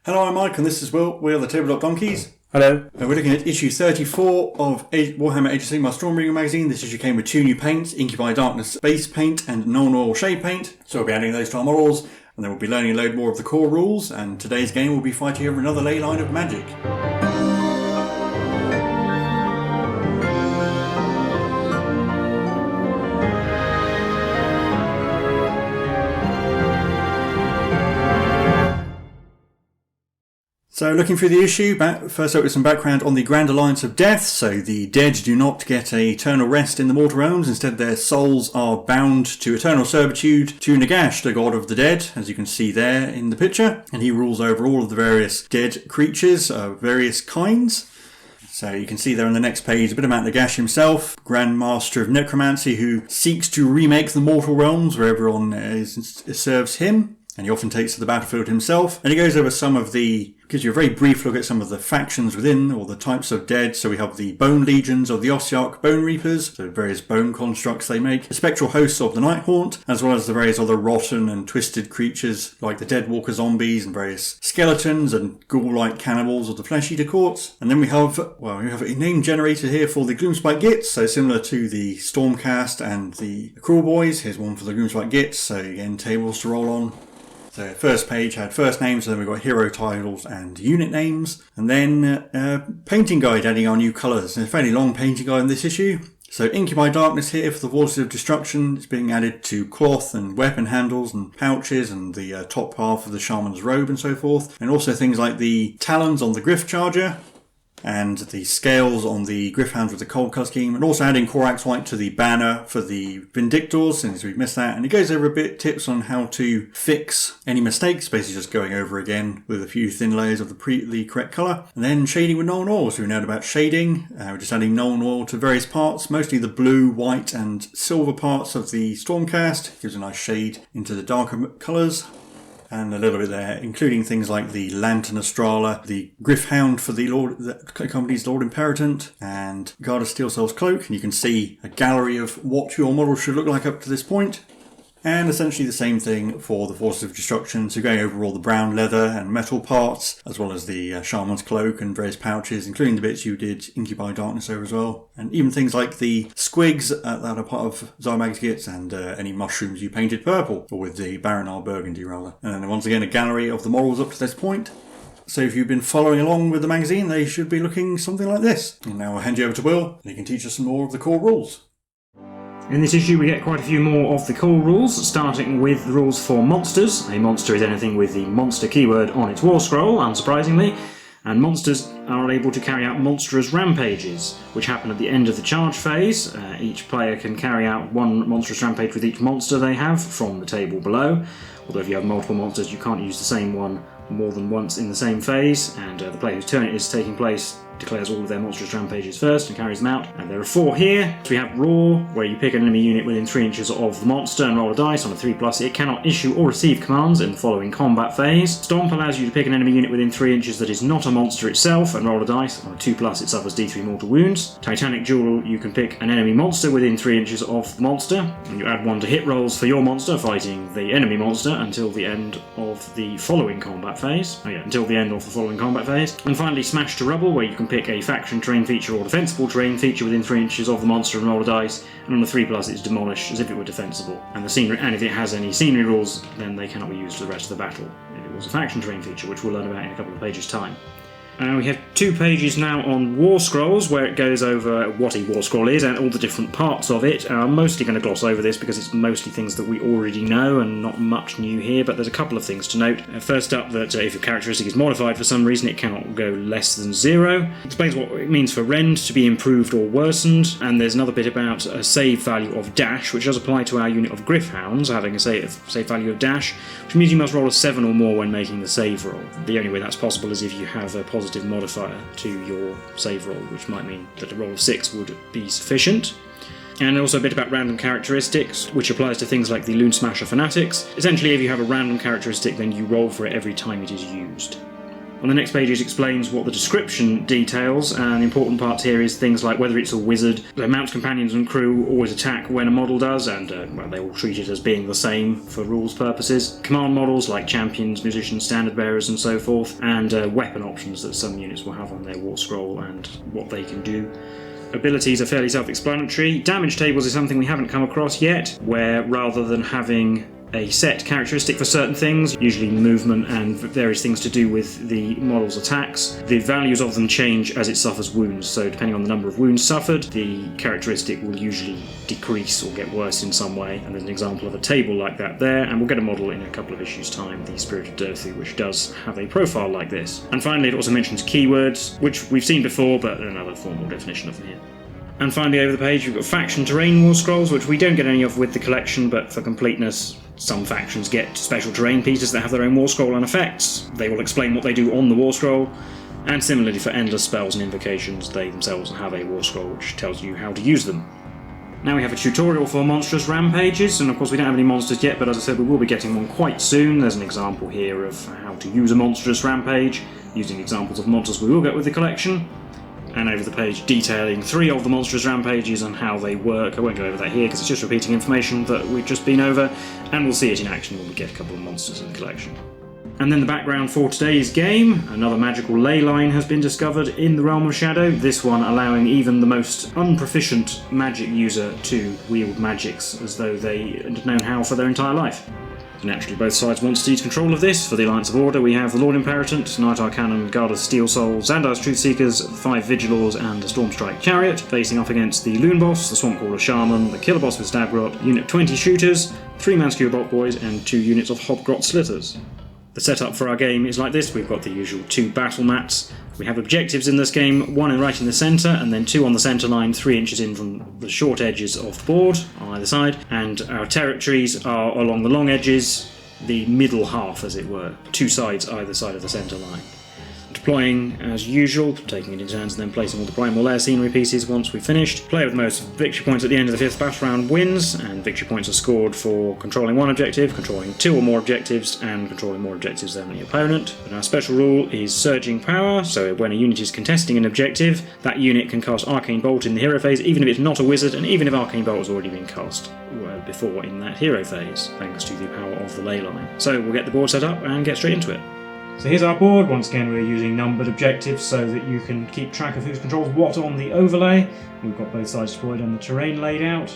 Hello, I'm Mike and this is Will. We are the Tabletop Donkeys. Hello. We're looking at issue 34 of Warhammer Age of Sigmar Stormbringer magazine. This issue came with 2 new paints, Incubi Darkness base paint and Nuln oil shade paint. So we'll be adding those to our models and then we'll be learning a load more of the core rules, and today's game will be fighting over another ley line of magic. So looking through the issue, first up with some background on the Grand Alliance of Death. So the dead do not get eternal rest in the mortal realms. Instead their souls are bound to eternal servitude to Nagash, the god of the dead, as you can see there in the picture. And he rules over all of the various dead creatures of various kinds. So you can see there on the next page a bit about Nagash himself, Grand Master of Necromancy, who seeks to remake the mortal realms where everyone serves him. And he often takes to the battlefield himself. And he goes over gives you a very brief look at some of the factions within, or the types of dead. So we have the Bone Legions of the Ossiarch Bone Reapers, so various bone constructs they make. The Spectral Hosts of the Night Haunt, as well as the various other rotten and twisted creatures, like the Deadwalker Zombies and various skeletons and ghoul-like cannibals of the Flesh Eater Courts. And then we have a name generator here for the Gloomspite Gits, so similar to the Stormcast and the Cruel Boys. Here's one for the Gloomspite Gits, so again, tables to roll on. The first page had first names, and then we've got hero titles and unit names. And then painting guide adding our new colours. There's a fairly long painting guide in this issue. So Incubi Darkness here for the Voices of Destruction. It's being added to cloth and weapon handles and pouches and the top half of the Shaman's robe and so forth. And also things like the talons on the Griff Charger and the scales on the Griffhounds with the Cold Cut scheme, and also adding Corax White to the banner for the Vindictors, since we've missed that. And it goes over a bit tips on how to fix any mistakes, basically just going over again with a few thin layers of the correct colour. And then shading with Nuln oil, so we know about shading. We're just adding Nuln oil to various parts, mostly the blue, white and silver parts of the Stormcast. Gives a nice shade into the darker colours. And a little bit there, including things like the Lantern Astrala, the Griffhound for the company's Lord Imperatant, and Guard of Steel Cell's Cloak. And you can see a gallery of what your model should look like up to this point. And essentially the same thing for the Forces of Destruction, so going over all the brown leather and metal parts, as well as the Shaman's Cloak and various pouches, including the bits you did Incubi Darkness over as well. And even things like the squigs that are part of Zarmag's Gits, and any mushrooms you painted purple, or with the Baronar Burgundy rather. And then once again a gallery of the models up to this point. So if you've been following along with the magazine, they should be looking something like this. And now I'll hand you over to Will, and he can teach us some more of the core rules. In this issue we get quite a few more of the core rules, starting with the rules for monsters. A monster is anything with the monster keyword on its war scroll, unsurprisingly, and monsters are able to carry out monstrous rampages, which happen at the end of the charge phase. Each player can carry out one monstrous rampage with each monster they have from the table below, although if you have multiple monsters you can't use the same one more than once in the same phase, and the player whose turn it is taking place declares all of their monstrous rampages first and carries them out. And there are 4 here. So we have Roar, where you pick an enemy unit within 3 inches of the monster and roll a dice. On a 3+, it cannot issue or receive commands in the following combat phase. Stomp allows you to pick an enemy unit within 3 inches that is not a monster itself and roll a dice. On a 2+, it suffers D3 mortal wounds. Titanic Duel, you can pick an enemy monster within 3 inches of the monster, and you add 1 to hit rolls for your monster fighting the enemy monster until the end of the following combat phase. And finally Smash to Rubble, where you can pick a faction terrain feature or defensible terrain feature within 3 inches of the monster and roll a dice, and on a 3+, it's Demolish as if it were defensible. And if it has any scenery rules, then they cannot be used for the rest of the battle if it was a faction terrain feature, which we'll learn about in a couple of pages' time. We have 2 pages now on war scrolls, where it goes over what a war scroll is and all the different parts of it. I'm mostly going to gloss over this because it's mostly things that we already know and not much new here, but there's a couple of things to note. First up, that if your characteristic is modified for some reason, it cannot go less than 0. It explains what it means for rend to be improved or worsened, and there's another bit about a save value of dash, which does apply to our unit of Griffhounds, having a save value of dash, which means you must roll a 7 or more when making the save roll. The only way that's possible is if you have a positive modifier to your save roll, which might mean that a roll of 6 would be sufficient. And also a bit about random characteristics, which applies to things like the Loon Smasher Fanatics. Essentially, if you have a random characteristic, then you roll for it every time it is used. On the next page it explains what the description details, and the important part here is things like whether it's a wizard. The mounts, companions and crew always attack when a model does, and well, they all treat it as being the same for rules purposes. Command models like champions, musicians, standard bearers and so forth, and weapon options that some units will have on their war scroll and what they can do. Abilities are fairly self-explanatory. Damage tables is something we haven't come across yet, where rather than having a set characteristic for certain things, usually movement and various things to do with the model's attacks, the values of them change as it suffers wounds. So depending on the number of wounds suffered, the characteristic will usually decrease or get worse in some way. And there's an example of a table like that there, and we'll get a model in a couple of issues' time, the Spirit of Durthu, which does have a profile like this. And finally it also mentions keywords, which we've seen before, but another formal definition of them here. And finally over the page we've got faction terrain war scrolls, which we don't get any of with the collection, but for completeness some factions get special terrain pieces that have their own war scroll and effects. They will explain what they do on the war scroll, and similarly for endless spells and invocations, they themselves have a war scroll which tells you how to use them. Now we have a tutorial for monstrous rampages, and of course we don't have any monsters yet, but as I said we will be getting one quite soon. There's an example here of how to use a monstrous rampage, using examples of monsters we will get with the collection. And over the page detailing 3 of the monstrous rampages and how they work. I won't go over that here because it's just repeating information that we've just been over, and we'll see it in action when we get a couple of monsters in the collection. And then the background for today's game, another magical leyline has been discovered in the Realm of Shadow, this one allowing even the most unproficient magic user to wield magics as though they had known how for their entire life. Naturally, both sides want to seize control of this. For the Alliance of Order, we have the Lord Imperatant, Knight Arcanum, Guard of Steel Soul, Xandar's Truthseekers, the 5 Vigilors, and the Stormstrike Chariot, facing off against the Loon Boss, the Swampcrawler Shaman, the Killer Boss with Stabgrot, unit of 20 shooters, 3 Manskewer Bolt Boys, and 2 units of Hobgrot Slitters. The setup for our game is like this. We've got the usual 2 battle mats. We have objectives in this game, 1 right in the centre, and then 2 on the centre line, 3 inches in from the short edges of the board on either side. And our territories are along the long edges, the middle half as it were, 2 sides either side of the centre line. Deploying as usual, taking it in turns and then placing all the primal lair scenery pieces once we've finished. Player with most victory points at the end of the 5th battle round wins, and victory points are scored for controlling 1 objective, controlling 2 or more objectives, and controlling more objectives than the opponent. And our special rule is Surging Power, so when a unit is contesting an objective, that unit can cast Arcane Bolt in the hero phase, even if it's not a wizard, and even if Arcane Bolt has already been cast before in that hero phase, thanks to the power of the leyline. So we'll get the board set up and get straight into it. So here's our board. Once again we're using numbered objectives so that you can keep track of who controls what on the overlay. We've got both sides deployed and the terrain laid out.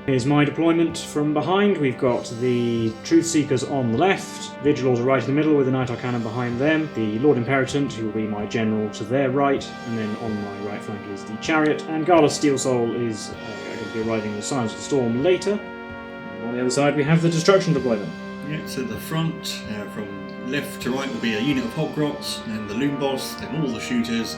Here's my deployment from behind. We've got the Truthseekers on the left, Vigilors are right in the middle with the Knight Arcanum behind them, the Lord Imperatant, who will be my general, to their right, and then on my right flank is the Chariot, and Guard of Steel Soul is going to be arriving with Silence of the Storm later. And on the other side we have the Destruction deployment. Yeah, so the front, from left to right will be a unit of Hobgrots, and the Loon Boss, then all the shooters,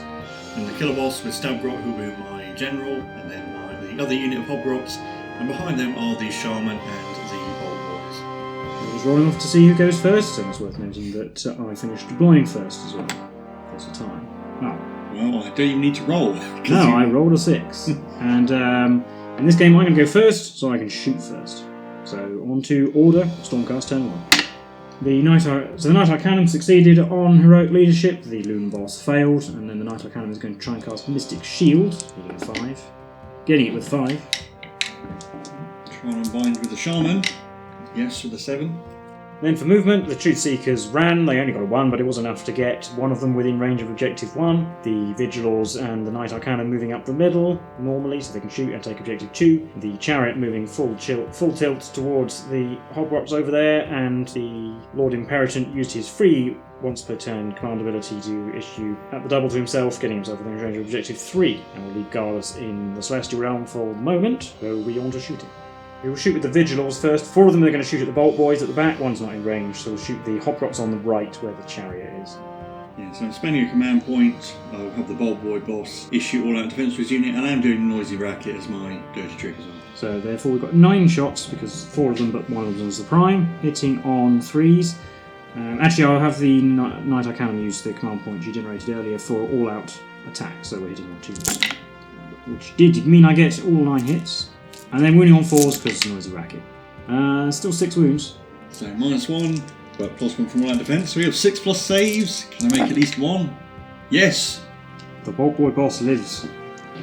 and the Killer Boss with Stabgrot, who will be my general, and then the other unit of Hobgrots, and behind them are the Shaman and the Bolt Boys. I was rolling off to see who goes first, and it's worth mentioning that I finished deploying first as well. There's a time. Oh. Well, I don't even need to roll. No, I rolled a 6. And in this game I'm going to go first, so I can shoot first. So on to Order, Stormcast turn 1. The Knight Arcanum succeeded on Heroic Leadership, the Loon Boss failed, and then the Knight Arcanum is going to try and cast Mystic Shield, getting it with 5. Getting it with 5. Try and bind with the Shaman. Yes, for the 7. Then for movement, the Truthseekers ran. They only got a 1, but it was enough to get one of them within range of Objective 1. The Vigilors and the Knight Arcanum moving up the middle normally, so they can shoot and take Objective 2. The Chariot moving full tilt towards the Hobgrots over there, and the Lord Imperatant used his free once per turn command ability to issue at the double to himself, getting himself within range of Objective 3, and will leave Garrus in the Celestial Realm for the moment, though we on to shooting. We will shoot with the Vigilors first. 4 of them are going to shoot at the Bolt Boys at the back. 1's not in range, so we'll shoot the Hobgrots on the right where the Chariot is. Yeah, so spending a command point, I'll have the Bolt Boy boss issue all out defense for his unit, and I'm doing Noisy Racket as my dirty trick as well. So therefore we've got 9 shots, because 4 of them but 1 of them is the prime, hitting on 3s. Actually, I'll have the Knight Arcanum use the command point she generated earlier for all-out attack, so we're hitting on 2s. Which did mean I get all 9 hits. And then wounding on 4s because it's Noisy Racket. Still 6 wounds. So -1, but +1 from all-out defense. So we have 6+ saves. Can I make at least one? Yes. The Bolt Boy boss lives.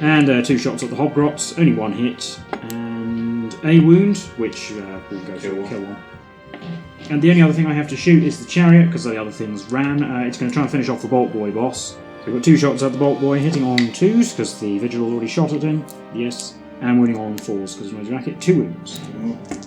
And 2 shots at the Hobgrots, only 1 hit, and a wound, which will go to kill one. And the only other thing I have to shoot is the chariot, because the other things ran. It's going to try and finish off the Bolt Boy boss. So we've got 2 shots at the Bolt Boy, hitting on 2s, because the Vigil already shot at him. Yes. And wounding on 4s, because Noisy Racket, 2 wounds.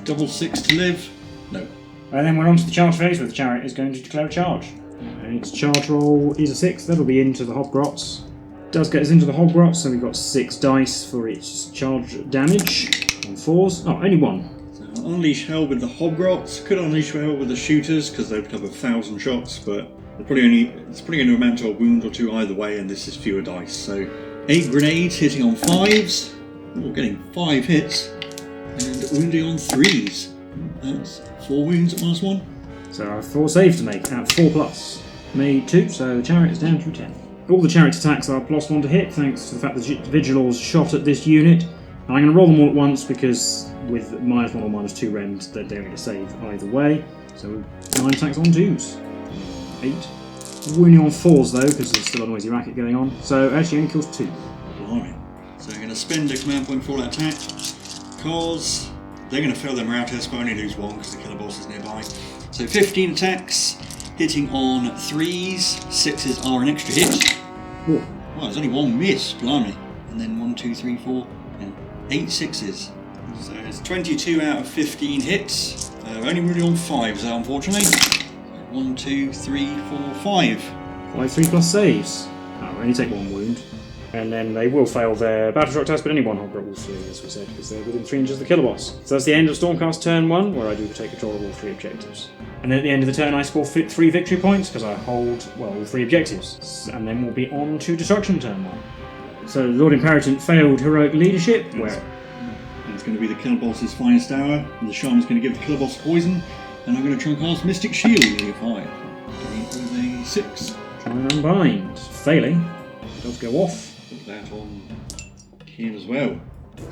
Double 6 to live. No. And then we're on to the charge phase, where the chariot is going to declare a charge. And its charge roll is a 6, that'll be into the Hobgrots. Does get us into the Hobgrots, so we've got 6 dice for its charge damage on 4s. Oh, only 1. So unleash hell with the Hobgrots. Could unleash hell with the shooters because they've covered 1,000 shots, but it's probably going to amount to a wound or 2 either way, and this is fewer dice. So 8 grenades hitting on 5s. We're getting 5 hits and wounding on 3s. That's 4 wounds at -1. So I have 4 saves to make at 4+. Made 2, so the chariot is down to 10. All the chariot attacks are +1 to hit, thanks to the fact that the Vigilors shot at this unit. And I'm going to roll them all at once because with -1 or -2 rend, they don't get a save either way. So 9 attacks on 2s. 8. Wounding on 4s though, because there's still a Noisy Racket going on. So actually only kills 2. Blimey. So I'm going to spend a command point for all that attack because they're going to fail their morale test but only lose 1 because the killer boss is nearby. So 15 attacks. Hitting on 3s, 6s are an extra hit. Ooh. Wow, there's only 1 miss, blimey. And then 1, 2, 3, 4, and 8 6s. So it's 22 out of 15 hits. Only really on 5s though, unfortunately. 1, 2, 3, 4, 5. 5 3+ saves. Oh, only take 1 wound. And then they will fail their battle shock test, but only 1 Hobgrot will flee, as we said, because they're within 3 inches of the killer boss. So that's the end of Stormcast turn 1, where I do take control of all 3 objectives. And then at the end of the turn I score 3 victory points, because I hold, well, all 3 objectives. And then we'll be on to Destruction turn 1. So Lord Imperatant failed Heroic Leadership, where... It's going to be the killer boss's finest hour, and the Shaman's going to give the killer boss poison, and I'm going to try and cast Mystic Shield with a 5. With a 6. Try and unbind. Failing. It does go off. Put that on here as well.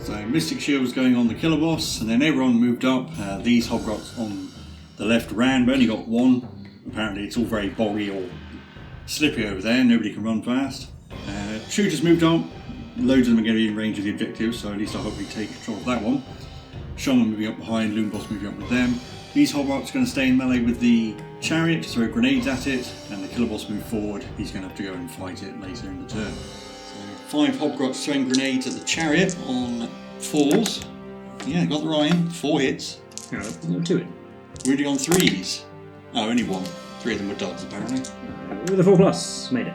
So Mystic Shield was going on the killer boss, and then everyone moved up. These Hobgrots on the left ran, but only got 1. Apparently it's all very boggy or slippy over there, nobody can run fast. Shooters moved up, loads of them are going to be in range of the objectives, so at least I hope we take control of that one. Shaman moving up behind, Loon Boss moving up with them. These Hobgrots are going to stay in melee with the chariot, throw grenades at it, and the killer boss move forward. He's going to have to go and fight it later in the turn. 5 Hobgrots throwing grenades at the chariot on 4s. Yeah, got the rhyme. 4 hits. Yeah, 2 it. Wounding on 3s. Oh, only 1. 3 of them were duds, apparently. With a 4+, made it.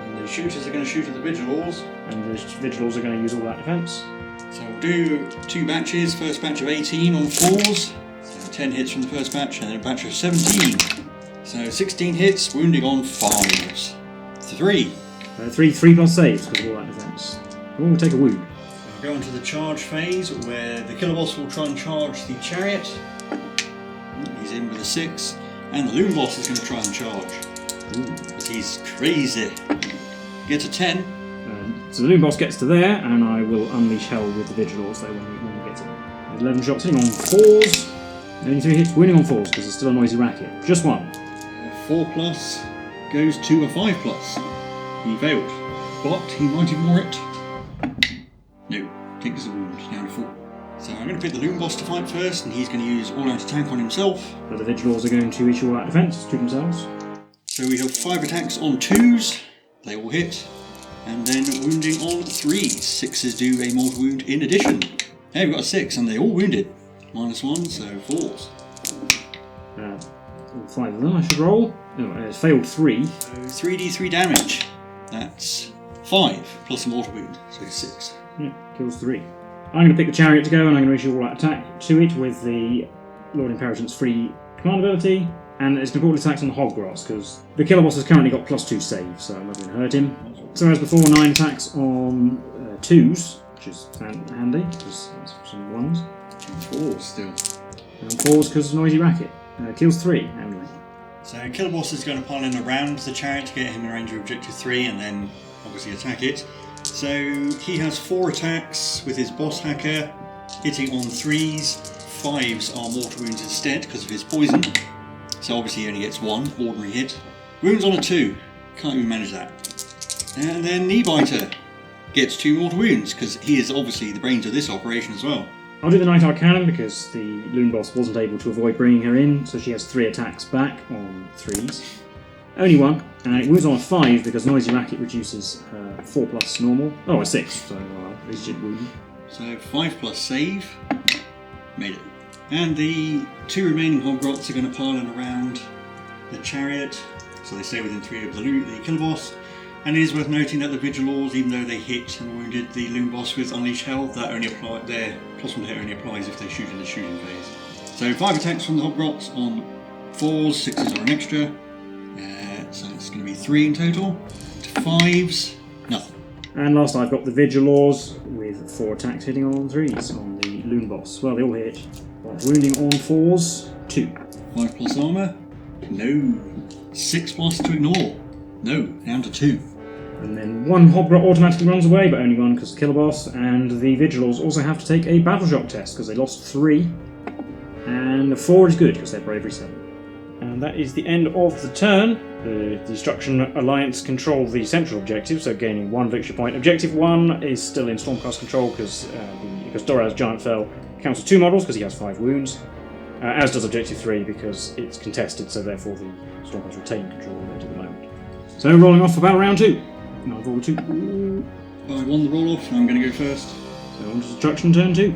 And the shooters are going to shoot at the Vigilors. And the Vigilors are going to use all that defence. So we'll do 2 batches. First batch of 18 on 4s. So 10 hits from the first batch, and then a batch of 17. So 16 hits, wounding on 5s. 3. 3+ saves because of all that defence. We'll take a wound. We'll go into the charge phase where the killer boss will try and charge the chariot. He's in with a 6. And the Loon Boss is going to try and charge. Because he's crazy. Get a 10. So the Loon Boss gets to there, and I will unleash hell with the Vigilors though when we get to it. 11 shots hitting on 4s. Only 3 hits, wounding on 4s because there's still a Noisy Racket. Just 1. 4+ goes to a 5+. He failed, but he might ignore it. No, takes a wound, down to 4. So I'm going to pick the Loon Boss to fight first, and he's going to use all-out attack on himself. But the Vigilors are going to issue all-out defence to themselves. So we have 5 attacks on 2s, they all hit, and then wounding on 3s. 6s do a mortal wound in addition. Hey, we've got a 6, and they all wounded. -1, so 4s. All 5 of them I should roll. No, it's failed 3. So 3d3 damage. That's 5 plus a mortal wound, so 6. Yeah, kills 3. I'm going to pick the chariot to go, and I'm going to issue all-out attack to it with the Lord Imperatant's free command ability, and it's going to put all attacks on the Hobgrots because the killer boss has currently got +2 saves, so I'm not going to hurt him. So as before, 9 attacks on 2s, which is handy because that's some 1s. And 4s still. And 4s because Noisy Racket. Kills 3 only. So Killer Boss is going to pile in around the chariot to get him in range of objective 3 and then obviously attack it. So he has 4 attacks with his boss hacker, hitting on 3s. 5s are mortal wounds instead because of his poison. so obviously he only gets 1 ordinary hit. Wounds on a 2, can't even manage that. And then Kneebiter gets 2 mortal wounds, because he is obviously the brains of this operation as well. I'll do the Night Arcanum because the Loon Boss wasn't able to avoid bringing her in, so she has 3 attacks back on 3s. Only 1, and it wounds on a 5 because Noisy Racket reduces her 4+ normal. Oh, a 6, so at least it wounded. So 5+ save, made it. And the 2 remaining Hobgrots are going to pile in around the chariot, so they stay within 3 of the killer boss. And it is worth noting that the Vigilors, even though they hit and wounded the Loon Boss with Unleash Hell, that only apply, their +1 hit only applies if they shoot in the shooting phase. So 5 attacks from the Hobgrots on 4s, 6s are an extra. So it's going to be 3 in total. To 5s, nothing. And last I've got the Vigilors with 4 attacks hitting on 3s on the Loon Boss. Well, they all hit. Wounding on 4s, 2. 5+ armour, no. 6+ to ignore, no. Down to 2. And then 1 Hobgrot automatically runs away, but only 1 because the killer boss. And the Vigilors also have to take a Battle Shock test because they lost 3. And 4 is good because they're Bravery 7. And that is the end of the turn. The Destruction Alliance control the central objective, so gaining 1 victory point. Objective 1 is still in Stormcast control because Doraz's Giant Fell counts as 2 models because he has 5 wounds, as does Objective 3 because it's contested, so therefore the Stormcast retain control of it at the moment. So rolling off for battle round 2. Now I've rolled a 2. I won the roll off, and I'm going to go first. So on to Destruction turn 2.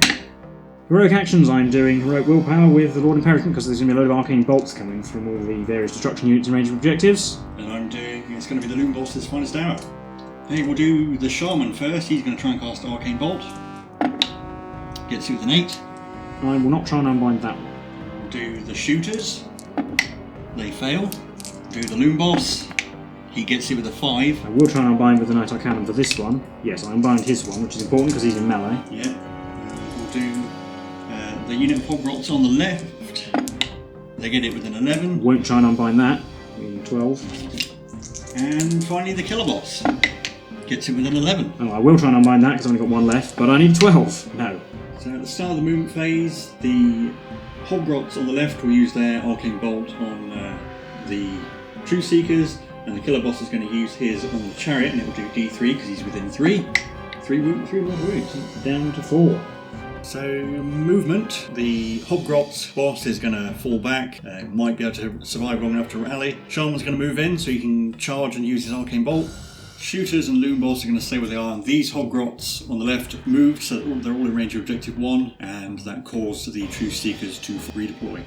Heroic actions, I'm doing Heroic Willpower with the Lord Imperator because there's going to be a load of arcane bolts coming from all the various destruction units in range of objectives. And I'm doing, it's going to be the Loon Boss's finest hour. Hey, we'll do the Shaman first. He's going to try and cast Arcane Bolt. Gets it with an 8. I will not try and unbind that one. We'll do the Shooters. They fail. Do the Loon Boss. He gets it with a 5. I will try and unbind with the Night Arcanum for this one. Yes, I unbind his one, which is important because he's in melee. Yeah. We'll do the unit of Hobgrots on the left. They get it with an 11. Won't try and unbind that. 12. And finally the Killer Boss. Gets it with an 11. Oh, I will try and unbind that because I've only got 1 left, but I need 12. No. So at the start of the movement phase, the Hobgrots on the left will use their Arcane Bolt on the Truth Seekers, and the Killer Boss is going to use his on the Chariot, and it will do D3 because he's within 3. 3 more wounds. Down to 4. So movement, the Hobgrot's boss is going to fall back, might be able to survive long enough to rally. Shaman's going to move in so he can charge and use his Arcane Bolt. Shooters and Loon Boss are going to stay where they are, and these Hobgrots on the left moved so that they're all in range of Objective 1, and that caused the Truth Seekers to redeploy.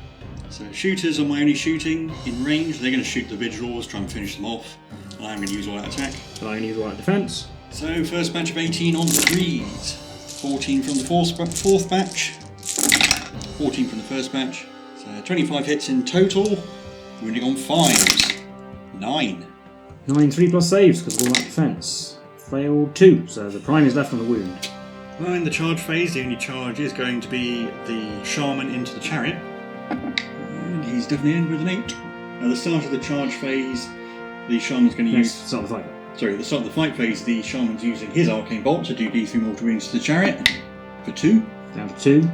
So Shooters are my only shooting in range. They're going to shoot the Vigilors, try and finish them off, and I'm going to use all out attack. So I can use all out defense. So first batch of 18 on 3s. 14 from the fourth batch, 14 from the first batch, so 25 hits in total, wounding on 5s, 9. 9 3+ saves because of all that defense. Failed 2, so the prime is left on the wound. Well, in the charge phase, the only charge is going to be the Shaman into the Chariot, and he's definitely in with an 8. At the start of the charge phase, the Shaman's going to use... Start the fight. Sorry, at the start of the fight phase, the Shaman's using his Arcane Bolt to do D3 mortal wounds to the Chariot for 2. Down to 2.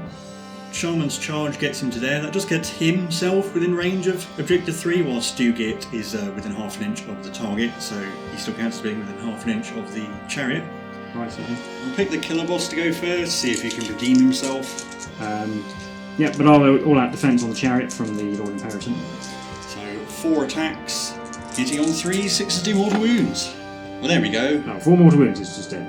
Shaman's charge gets him to there. That just gets himself within range of Objective 3, while Stugit is within half an inch of the target, so he still counts as being within half an inch of the Chariot. Right, so. I'll pick the Killer Boss to go first, see if he can redeem himself. Yeah, but I'll all out defense on the Chariot from the Lord Imperator. So 4 attacks, hitting on 3, 6 to do mortal wounds. Well, there we go. Oh, 4 mortal wounds, it's just dead.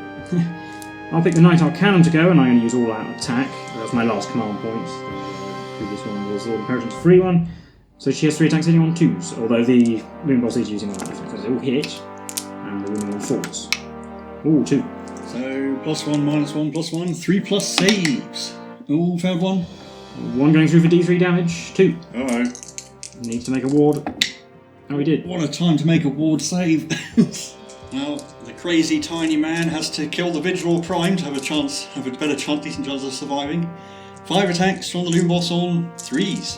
I'll pick the Night Arcanum to go, and I'm going to use all out attack. That's my last command point. The previous one was Lord Imperator's free one. So she has 3 attacks hitting on 2s, although the Loon Boss is using all out defense. So they all hit, and they're winning on 4s. Ooh, 2. So +1, -1, +1, 3+ saves. Ooh, failed 1. 1 going through for D3 damage, 2. Uh-oh. Needs to make a ward. Oh, he did. What a time to make a ward save. Well, the crazy tiny man has to kill the Vigilor Prime to have a better chance, decent chance of surviving. 5 attacks from the Loon Boss on 3s.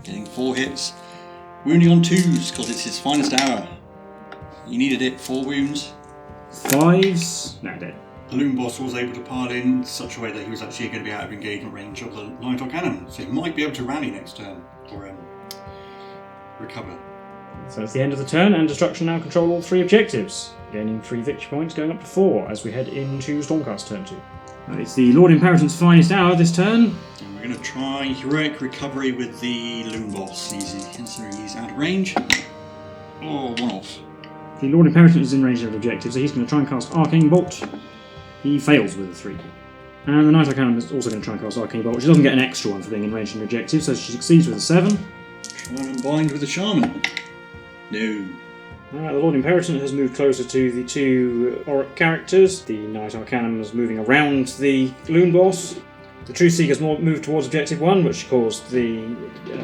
Getting 4 hits. Wounding on 2s, because it's his finest hour. He needed it, 4 wounds. 5s. No, dead. The Loon Boss was able to pile in such a way that he was actually going to be out of engagement range of the Night Arcanum, so he might be able to rally next turn, or recover. So it's the end of the turn, and Destruction now control all 3 objectives, gaining 3 victory points, going up to 4 as we head into Stormcast turn 2. It's the Lord Imperatant's finest hour this turn. And we're going to try heroic recovery with the Loon Boss, considering he's out of range. Oh, 1 off. The Lord Imperatant is in range of objectives, so he's going to try and cast Arcane Bolt. He fails with a 3. And the Knight Arcanum is also going to try and cast Arcane Bolt. She doesn't get an extra one for being in range of an objective, so she succeeds with a 7. Try and unbind with the Shaman. No. The Lord Imperatant has moved closer to the 2 Auric characters. The Knight Arcanum is moving around the Loon Boss. The Truth Seeker's moved towards objective 1, which caused the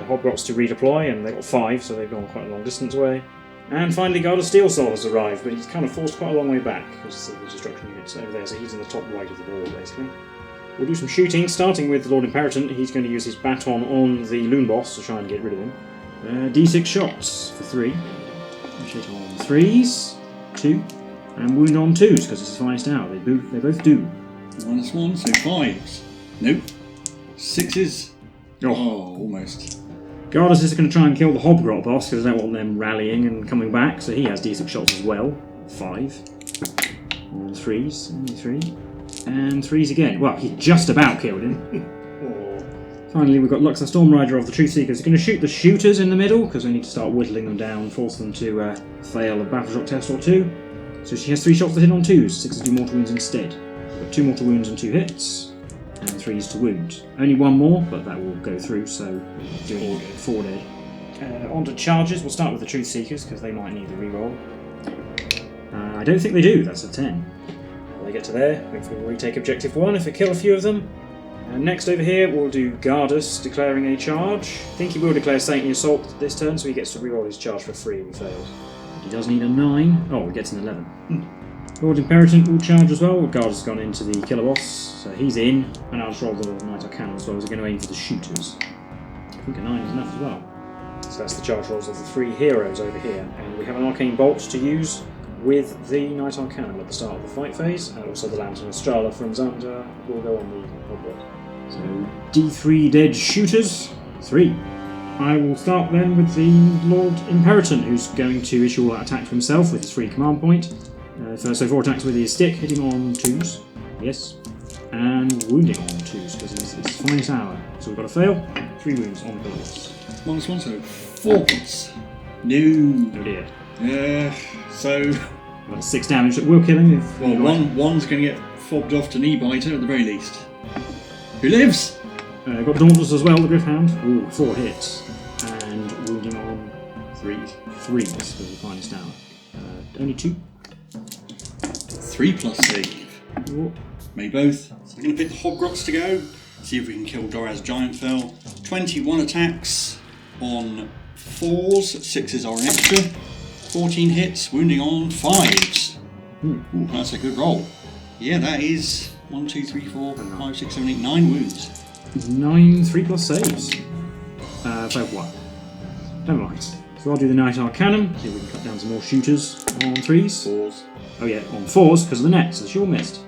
Hobgrots to redeploy, and they got 5, so they've gone quite a long distance away. And finally, Guard of Steel Soul has arrived, but he's kind of forced quite a long way back because the destruction unit's over there, so he's in the top right of the board, basically. We'll do some shooting, starting with the Lord Imperatant. He's going to use his baton on the Loon Boss to try and get rid of him. D6 shots for 3. Hit on 3s, 2, and wound on 2s because it's his finest hour. They both do. -1, so 5s. Nope. 6s. Oh, almost. Gardas is going to try and kill the Hobgrot boss because I don't want them rallying and coming back, so he has D6 shots as well. 5. On 3s, only 3. And 3s again. Well, he just about killed him. Finally, we've got Lux, the Stormbringer of the Truth Seekers. He's going to shoot the shooters in the middle because we need to start whittling them down, force them to fail a battle shock test or 2. So she has 3 shots to hit on 2s, 6s do mortal wounds instead. We've got 2 mortal wounds and 2 hits, and 3s to wound. Only 1 more, but that will go through, so doing 4 dead. On to charges. We'll start with the Truth Seekers because they might need the reroll. I don't think they do. That's a 10. They get to there. Hopefully we'll retake objective 1 if we kill a few of them. Next over here we'll do Gardas declaring a charge. I think he will declare Saintly Assault this turn, so he gets to reroll his charge for free if he fails. But he does need a 9. Oh, he gets an 11. Lord Imperatant will charge as well. Gardas has gone into the Killer Boss, so he's in. And I'll just roll the Knight Arcanum as well, as we're going to aim for the shooters. I think a 9 is enough as well. So that's the charge rolls of the 3 heroes over here. And we have an Arcane Bolt to use with the Knight Arcanum at the start of the fight phase, and also the Lantern Astrala from Xander will go on the Hobgrot. So D3 dead shooters, 3. I will start then with the Lord Imperatant, who's going to issue all that attack for himself with his free command point. So 4 attacks with his stick, hitting on 2s, yes, and wounding on 2s because it's his finest hour. So we've got a fail, 3 wounds on the boss. -1, so 4 points. No. Oh dear. So That's 6 damage that will kill him if... Well, one's going to get fobbed off to Kneebiter at the very least. Who lives? Got Dauntless as well, the Griffhound. Ooh, 4 hits. And wounding on 3s. 3s for the finest hour. Only 2. 3 plus save. Ooh. Made both. So we're going to pick the Hobgrots to go. See if we can kill Doraz Giantfell. 21 attacks on 4s. 6s are an extra. 14 hits, wounding on 5s. Ooh, that's a good roll. Yeah, that is 1, 2, 3, 4, 5, 6, 7, 8, 9 wounds. 9 3 plus saves. Failed 1. Never mind. So I'll do the Knight Arcanum. See if we can cut down some more shooters on 3s. 4s. Oh yeah, on 4s because of the net, so she all missed.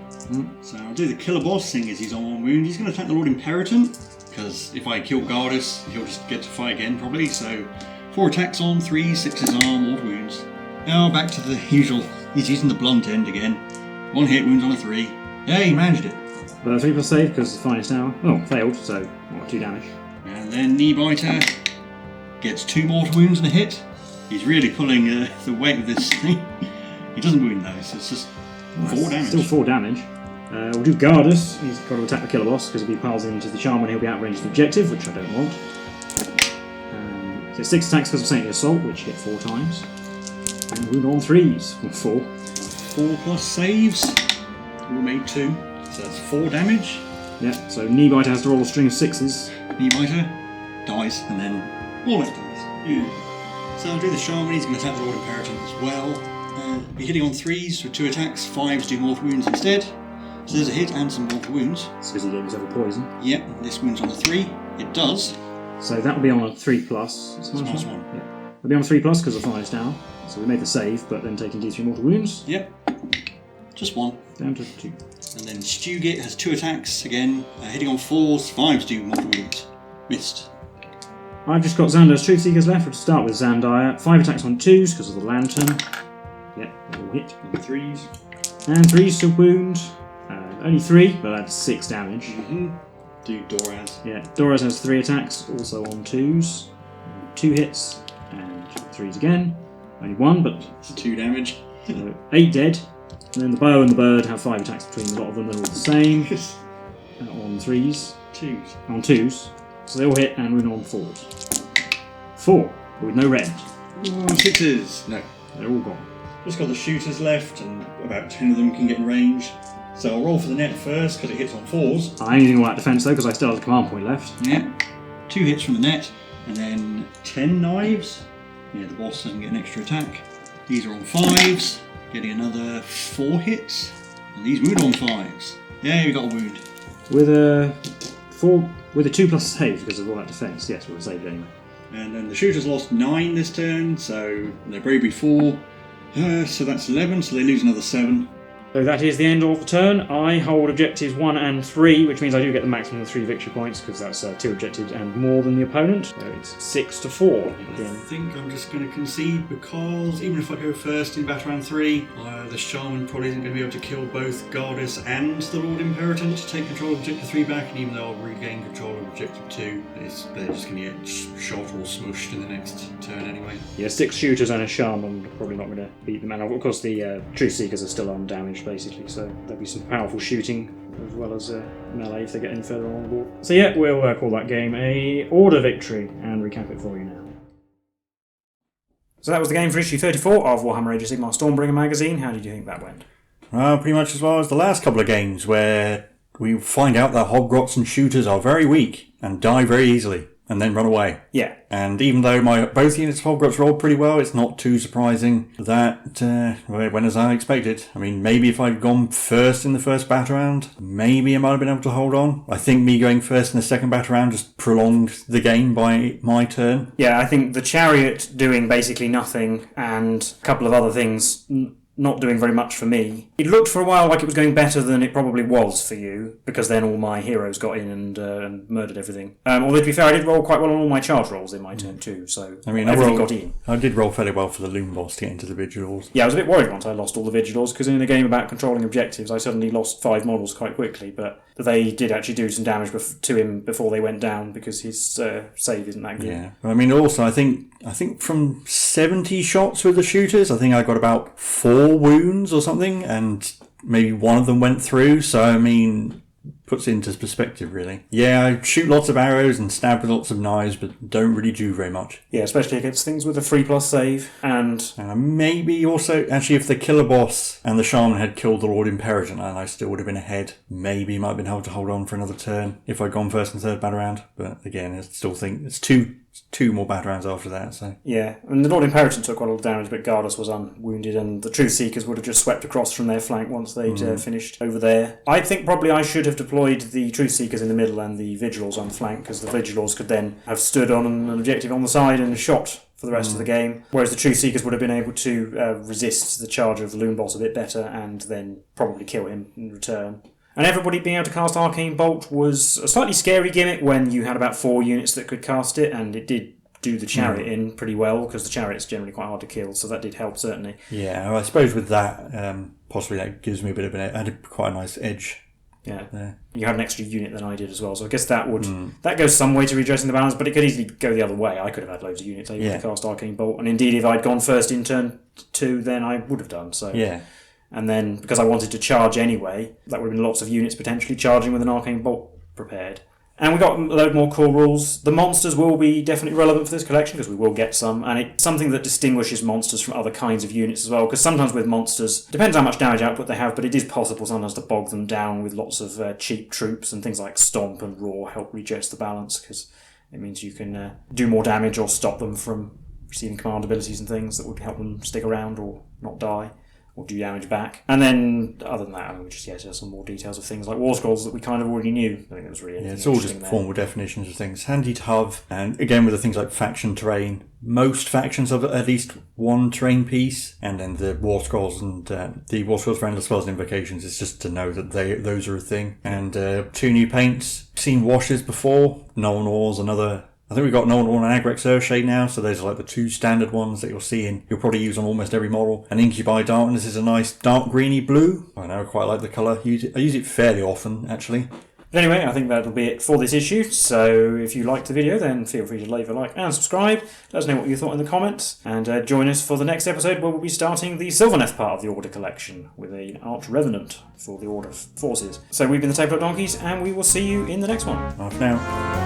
So I'll do the Killer Boss, seeing as he's on 1 wound. He's going to attack the Lord Imperatant, because if I kill Gardas, he'll just get to fight again probably. So 4 attacks on 3, 6s arm, mortal wounds. Now back to the usual. He's using the blunt end again. 1 hit, wounds on a 3. Yeah, he managed it. 3 plus save because the finest hour. Oh, failed, so 2 damage. And then Kneebiter gets 2 mortal wounds and a hit. He's really pulling the weight of this thing. He doesn't wound though, so it's just 4 damage. Still 4 damage. We'll do Gardas. He's got to attack the Killer Boss because if he piles into the Charm, he'll be outrange the objective, which I don't want. So 6 attacks because of Saintly Assault, which hit 4 times. And wound on 3s. 4. 4 plus saves. We made 2. So that's 4 damage. Yeah, so Kneebiter has to roll a string of 6s. Kneebiter dies, and then all that dies. Yeah. So I'll do the Shaman. He's going to attack the Lord Imperatant as well. Be hitting on 3s with 2 attacks. 5s do mortal wounds instead. So there's a hit and some mortal wounds. It's because he gave himself a poison. Yep, this wound's on a 3. It does. So that will be on a 3 plus. It's minus 1. Yeah. It'll be on a 3 plus because of the finest hour. So we made the save, but then taking D3 mortal wounds. Yep. Just 1. Down to 2. And then Stewgit has 2 attacks again, hitting on 4s. 5s do mortal wounds. Missed. I've just got Xander's Truth Seekers left. We'll start with Xandire. 5 attacks on 2s because of the lantern. Yep, all hit. And 3s. And 3s to wound. Only 3, but that's 6 damage. Do Doraz. Yeah, Doraz has 3 attacks, also on 2s. 2 hits, and 3s again. Only 1, but It's 2 damage. 8 dead. And then the bow and the bird have 5 attacks between a lot of them. They're all the same. On 3s. 2s. On 2s. So they all hit and win on 4s. 4, but with no red. 6s. No. They're all gone. Just got the shooters left, and about 10 of them can get in range. So I'll roll for the net first, because it hits on 4s. I only think about defence though, because I still have a command point left. Yeah. 2 hits from the net, and then 10 knives. Yeah, the boss doesn't get an extra attack. These are on 5s, getting another 4 hits. And these wound on 5s. Yeah, we got a wound. With a 2+ save because of all that defence. Yes, we'll save it anyway. And then the shooters lost 9 this turn, so they're bravery 4. So that's 11, so they lose another 7. So that is the end of the turn. I hold objectives 1 and 3, which means I do get the maximum of 3 victory points because that's 2 objectives and more than the opponent. So it's 6 to 4. I think I'm just going to concede because even if I go first in battle round 3, the Shaman probably isn't going to be able to kill both Gardas and the Lord Imperator to take control of objective 3 back, and even though I'll regain control of objective 2, they're just going to get shot or smushed in the next turn anyway. Yeah, 6 shooters and a Shaman are probably not going to beat them. And of course the Truth Seekers are still undamaged basically, so there'll be some powerful shooting as well as melee if they get any further on the board. So yeah, we'll call that game a order victory and recap it for you now. So that was the game for issue 34 of Warhammer Age of Sigmar Stormbringer magazine. How did you think that went? Pretty much as well as the last couple of games, where we find out that Hobgrots and shooters are very weak and die very easily and then run away. Yeah. And even though both units of Hobgrots rolled pretty well, it's not too surprising that it went as I expected. I mean, maybe if I'd gone first in the first battle round, maybe I might have been able to hold on. I think me going first in the second battle round just prolonged the game by my turn. Yeah, I think the Chariot doing basically nothing and a couple of other things not doing very much for me. It looked for a while like it was going better than it probably was for you, because then all my heroes got in and murdered everything. Although to be fair, I did roll quite well on all my charge rolls in my turn too, so I mean, everything got in. I did roll fairly well for the Loom boss to get into the Vigilors. Yeah, I was a bit worried once I lost all the Vigilors, because in a game about controlling objectives, I suddenly lost 5 models quite quickly, but they did actually do some damage to him before they went down, because his save isn't that good. Yeah, I mean, also, I think from 70 shots with the shooters, I think I got about 4 wounds or something, and maybe one of them went through, so I mean, puts it into perspective really. Yeah, I shoot lots of arrows and stab with lots of knives, but don't really do very much. Yeah, especially against things with a 3+ save, and maybe also, actually, if the killer boss and the shaman had killed the Lord Imperator and I still would have been ahead, maybe might have been able to hold on for another turn if I'd gone first and third battle round, but again, I still think it's two more battle rounds after that, so... Yeah, and the Lord Imperator took quite a lot of damage, but Gardas was unwounded, and the Truth Seekers would have just swept across from their flank once they'd finished over there. I think probably I should have deployed the Truth Seekers in the middle and the Vigilors on the flank, because the Vigilors could then have stood on an objective on the side and shot for the rest of the game, whereas the Truth Seekers would have been able to resist the charge of the Loom Boss a bit better and then probably kill him in return. And everybody being able to cast Arcane Bolt was a slightly scary gimmick when you had about 4 units that could cast it, and it did do the Chariot in pretty well, because the Chariot's generally quite hard to kill, so that did help certainly. Yeah, well, I suppose with that, possibly that gives me a bit of quite a nice edge. Yeah, there. You had an extra unit than I did as well, so I guess that would that goes some way to redressing the balance, but it could easily go the other way. I could have had loads of units able to cast Arcane Bolt, and indeed if I'd gone first in turn 2, then I would have done so. Yeah. And then, because I wanted to charge anyway, that would have been lots of units potentially charging with an Arcane Bolt prepared. And we got a load more cool rules. The monsters will be definitely relevant for this collection, because we will get some, and it's something that distinguishes monsters from other kinds of units as well, because sometimes with monsters, depends how much damage output they have, but it is possible sometimes to bog them down with lots of cheap troops, and things like Stomp and Roar help redress the balance, because it means you can do more damage or stop them from receiving command abilities and things that would help them stick around or not die, or do damage back. And then, other than that, I mean, we just get some more details of things like warscrolls that we kind of already knew. I think it was really it's all just formal definitions of things. Handy to have, and again with the things like faction terrain. Most factions have at least one terrain piece, and then the warscrolls and the warscrolls for endless spells and invocations is just to know that those are a thing. And 2 new paints. Seen washes before. Nuln Ores, another I think we've got Nuln and Agrex Earthshade now, so those are like the two standard ones that you'll see in. You'll probably use on almost every model. And Incubi Darkness is a nice dark greeny blue. I know, I quite like the colour. I use it fairly often, actually. But anyway, I think that'll be it for this issue, so if you liked the video then feel free to leave a like and subscribe, let us know what you thought in the comments, and join us for the next episode where we'll be starting the Sylvaneth part of the Order collection with an Arch Revenant for the Order forces. So we've been the Tabletop Donkeys, and we will see you in the next one. Bye for now.